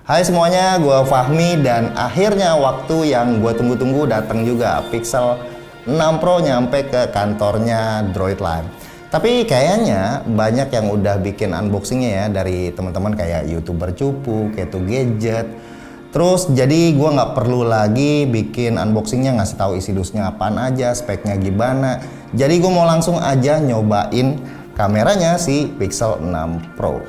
Hai semuanya, gue Fahmi dan akhirnya waktu yang gue tunggu-tunggu datang juga. Pixel 6 Pro nyampe ke kantornya Droidline. Tapi kayaknya banyak yang udah bikin unboxingnya ya dari teman-teman kayak YouTuber cupu, Keto Gadget. Terus jadi gue nggak perlu lagi bikin unboxingnya, ngasih tahu isi dusnya apaan aja, speknya gimana. Jadi gue mau langsung aja nyobain kameranya si Pixel 6 Pro.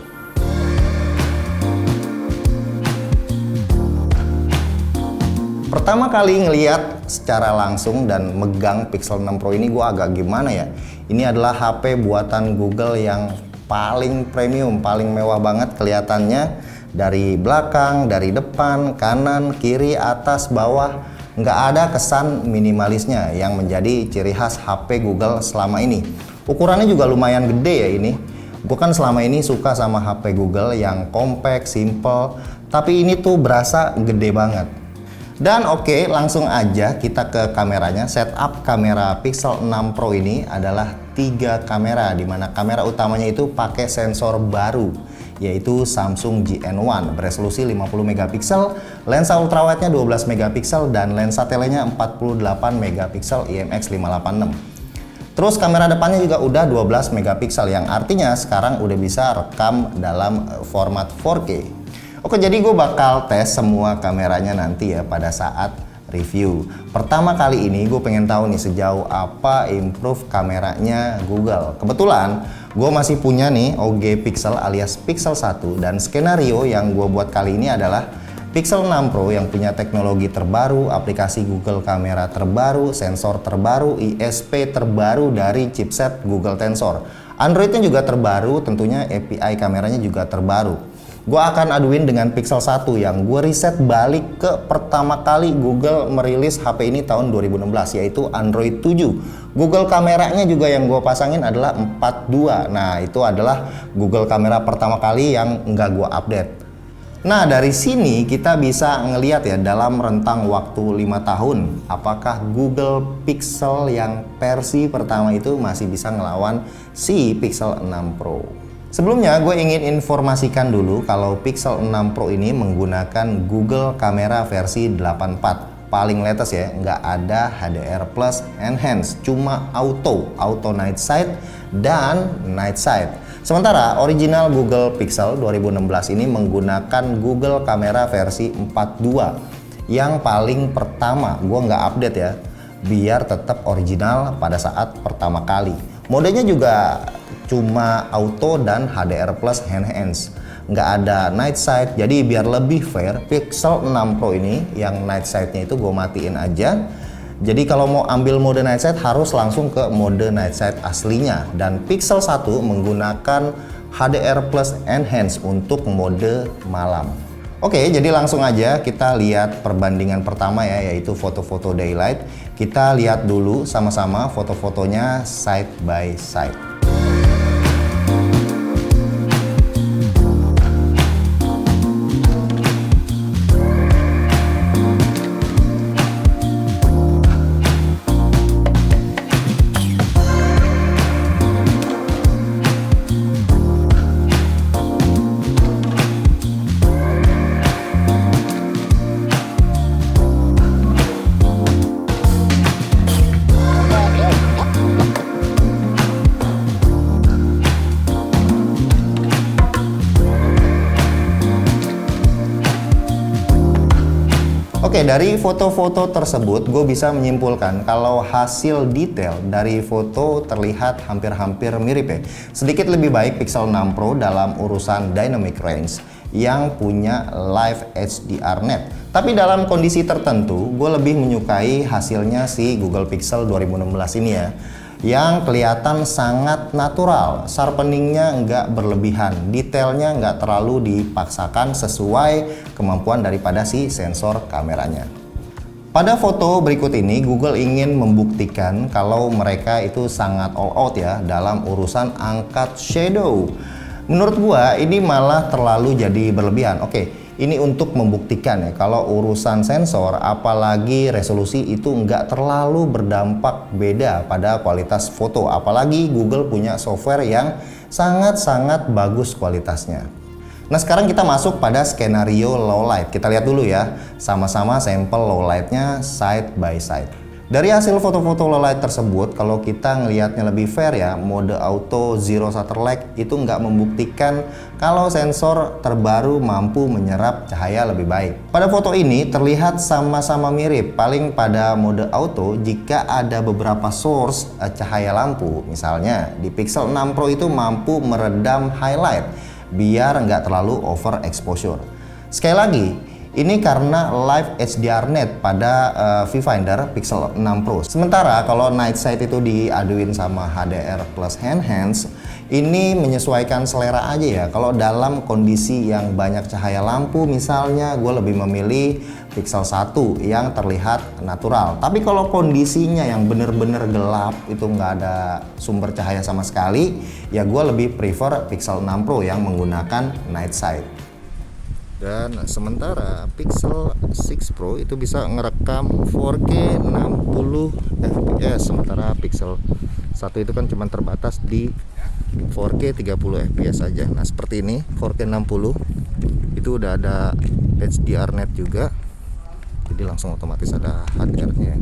Pertama kali ngeliat secara langsung dan megang Pixel 6 Pro ini gue agak gimana ya. Ini adalah HP buatan Google yang paling premium, paling mewah banget kelihatannya. Dari belakang, dari depan, kanan, kiri, atas, bawah, nggak ada kesan minimalisnya yang menjadi ciri khas HP Google selama ini. Ukurannya juga lumayan gede ya ini. Gue kan selama ini suka sama HP Google yang compact, simple, tapi ini tuh berasa gede banget. Dan oke, langsung aja kita ke kameranya. Setup kamera Pixel 6 Pro ini adalah 3 kamera, dimana kamera utamanya itu pakai sensor baru, yaitu Samsung GN1 beresolusi 50 megapiksel, lensa ultrawide-nya 12 megapiksel, dan lensa telenya 48 megapiksel IMX586. Terus kamera depannya juga udah 12 megapiksel, yang artinya sekarang udah bisa rekam dalam format 4K. Oke, jadi gue bakal tes semua kameranya nanti ya pada saat review. Pertama kali ini gue pengen tahu nih sejauh apa improve kameranya Google. Kebetulan gue masih punya nih OG Pixel alias Pixel 1, dan skenario yang gue buat kali ini adalah Pixel 6 Pro yang punya teknologi terbaru, aplikasi Google Kamera terbaru, sensor terbaru, ISP terbaru dari chipset Google Tensor. Android-nya juga terbaru, tentunya API kameranya juga terbaru. Gue akan aduin dengan Pixel 1 yang gue riset balik ke pertama kali Google merilis HP ini tahun 2016, yaitu Android 7. Google kameranya juga yang gue pasangin adalah 42. Nah, itu adalah Google kamera pertama kali yang nggak gue update. Nah, dari sini kita bisa ngelihat ya dalam rentang waktu 5 tahun apakah Google Pixel yang versi pertama itu masih bisa ngelawan si Pixel 6 Pro. Sebelumnya gue ingin informasikan dulu kalau Pixel 6 Pro ini menggunakan Google Kamera versi 84. Paling latest ya, nggak ada HDR Plus Enhance, cuma Auto Night Sight dan Night Sight. Sementara original Google Pixel 2016 ini menggunakan Google Kamera versi 42. Yang paling pertama, gue nggak update ya, biar tetap original pada saat pertama kali. Modenya juga cuma Auto dan HDR Plus Enhance, nggak ada Night Sight. Jadi biar lebih fair, Pixel 6 Pro ini yang Night Sight-nya itu gue matiin aja. Jadi kalau mau ambil mode Night Sight harus langsung ke mode Night Sight aslinya. Dan Pixel 1 menggunakan HDR Plus Enhance untuk mode malam. Oke, jadi langsung aja kita lihat perbandingan pertama ya, yaitu foto-foto daylight. Kita lihat dulu sama-sama foto-fotonya side by side. Oke, dari foto-foto tersebut gue bisa menyimpulkan kalau hasil detail dari foto terlihat hampir-hampir mirip ya. Sedikit lebih baik Pixel 6 Pro dalam urusan dynamic range yang punya live HDR+. Tapi dalam kondisi tertentu gue lebih menyukai hasilnya si Google Pixel 2016 ini ya, yang kelihatan sangat natural, sharpeningnya nggak berlebihan, detailnya nggak terlalu dipaksakan sesuai kemampuan daripada si sensor kameranya. Pada foto berikut ini Google ingin membuktikan kalau mereka itu sangat all out ya dalam urusan angkat shadow. Menurut gua ini malah terlalu jadi berlebihan. Oke, ini untuk membuktikan ya kalau urusan sensor apalagi resolusi itu nggak terlalu berdampak beda pada kualitas foto, apalagi Google punya software yang sangat-sangat bagus kualitasnya. Nah sekarang kita masuk pada skenario low light. Kita lihat dulu ya, sama-sama sampel low lightnya side by side. Dari hasil foto-foto low light tersebut, kalau kita ngelihatnya lebih fair ya, mode auto zero shutter lag itu nggak membuktikan kalau sensor terbaru mampu menyerap cahaya lebih baik. Pada foto ini terlihat sama-sama mirip, paling pada mode auto jika ada beberapa source cahaya lampu. Misalnya di Pixel 6 Pro itu mampu meredam highlight biar nggak terlalu over exposure. Sekali lagi, ini karena live HDRnet pada viewfinder Pixel 6 Pro. Sementara kalau night sight itu diaduin sama HDR plus enhance, ini menyesuaikan selera aja ya. Kalau dalam kondisi yang banyak cahaya lampu misalnya, gue lebih memilih Pixel 1 yang terlihat natural. Tapi kalau kondisinya yang bener-bener gelap, itu nggak ada sumber cahaya sama sekali, ya gue lebih prefer Pixel 6 Pro yang menggunakan night sight. Dan sementara Pixel 6 Pro itu bisa ngerekam 4K 60 fps, sementara Pixel 1 itu kan cuma terbatas di 4K 30 fps saja. Nah seperti ini 4K 60 itu udah ada HDRnet juga, jadi langsung otomatis ada HDR-nya.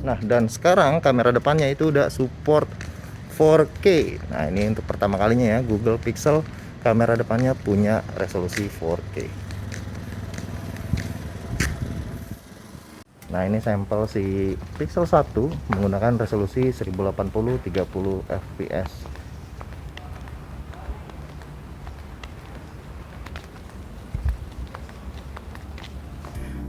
Nah dan sekarang kamera depannya itu udah support 4K. Nah ini untuk pertama kalinya ya Google Pixel kamera depannya punya resolusi 4K. Nah ini sampel si Pixel 1 menggunakan resolusi 1080 30 fps.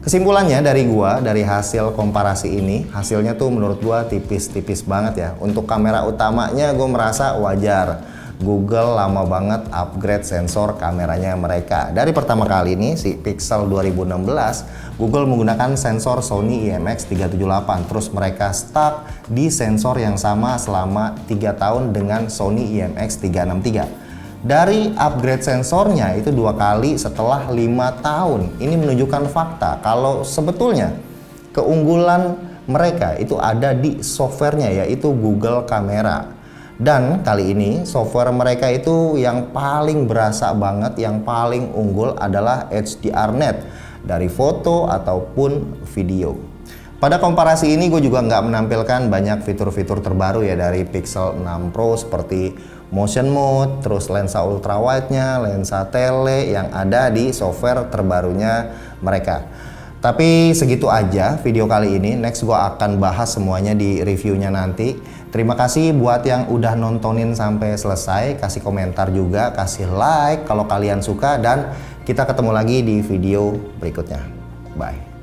Kesimpulannya dari hasil komparasi ini, hasilnya tuh menurut gua tipis-tipis banget ya. Untuk kamera utamanya gue merasa wajar. Google lama banget upgrade sensor kameranya mereka. Dari pertama kali ini si Pixel 2016, Google menggunakan sensor Sony IMX378. Terus mereka stuck di sensor yang sama selama 3 tahun dengan Sony IMX363. Dari upgrade sensornya itu 2 kali setelah 5 tahun. Ini menunjukkan fakta kalau sebetulnya keunggulan mereka itu ada di softwarenya, yaitu Google Kamera. Dan kali ini software mereka itu yang paling berasa banget, yang paling unggul adalah HDRnet dari foto ataupun video. Pada komparasi ini gue juga nggak menampilkan banyak fitur-fitur terbaru ya dari Pixel 6 Pro seperti motion mode, terus lensa ultrawide-nya, lensa tele yang ada di software terbarunya mereka. Tapi segitu aja video kali ini. Next gue akan bahas semuanya di reviewnya nanti. Terima kasih buat yang udah nontonin sampai selesai. Kasih komentar juga, kasih like kalau kalian suka, dan kita ketemu lagi di video berikutnya. Bye.